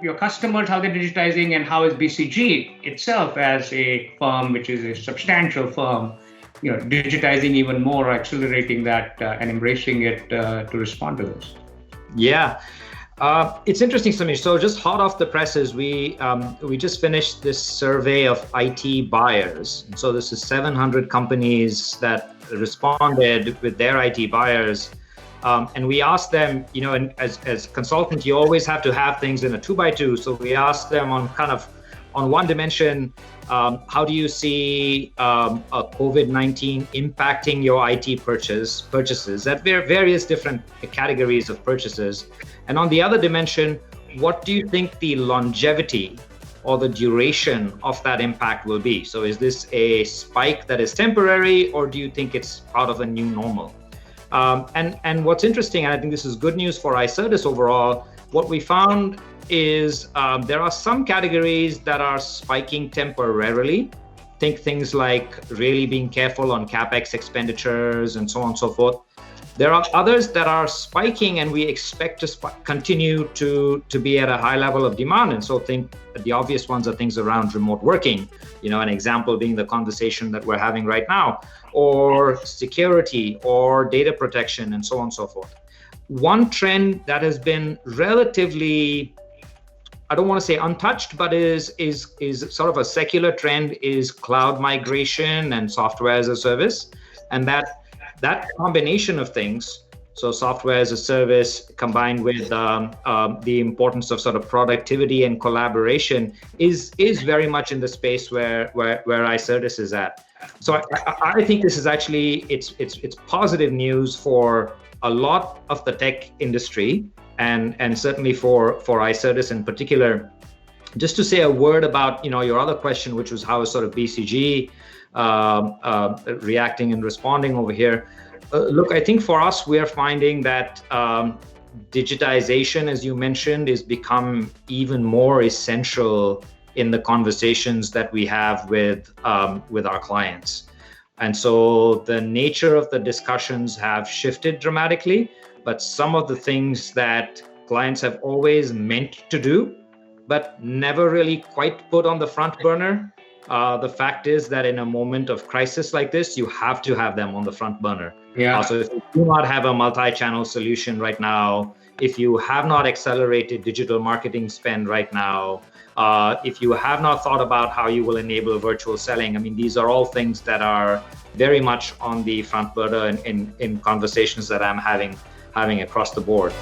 Your customers, how they're digitizing, and how is BCG itself as a firm, which is a substantial firm, digitizing even more, accelerating that and embracing it to respond to this. Yeah. It's interesting, Samir. So just hot off the presses, we just finished this survey of IT buyers. And so this is 700 companies that responded with their IT buyers. And we asked them, and as consultants, you always have to have things in a 2x2. So we asked them on one dimension, how do you see COVID-19 impacting your IT purchases at various different categories of purchases? And on the other dimension, what do you think the longevity or the duration of that impact will be? So is this a spike that is temporary, or do you think it's part of a new normal? And what's interesting, and I think this is good news for Icertis overall, what we found is there are some categories that are spiking temporarily. Think things like really being careful on CapEx expenditures and so on and so forth. There are others that are spiking, and we expect to continue to be at a high level of demand. And so think the obvious ones are things around remote working, an example being the conversation that we're having right now, or security or data protection and so on and so forth. One trend that has been relatively, I don't want to say untouched, but is sort of a secular trend, is cloud migration and software as a service. And that combination of things, so software as a service combined with the importance of sort of productivity and collaboration is very much in the space where Icertis is at. So I think this is actually, it's positive news for a lot of the tech industry, and certainly for Icertis in particular. Just to say a word about your other question, which was how is sort of BCG reacting and responding over here. Look, I think for us, we are finding that digitization, as you mentioned, is become even more essential in the conversations that we have with our clients. And so the nature of the discussions have shifted dramatically, but some of the things that clients have always meant to do, but never really quite put on the front burner, the fact is that in a moment of crisis like this, you have to have them on the front burner. Yeah. So if you do not have a multi-channel solution right now, if you have not accelerated digital marketing spend right now, if you have not thought about how you will enable virtual selling, I mean, these are all things that are very much on the front burner in conversations that I'm having across the board.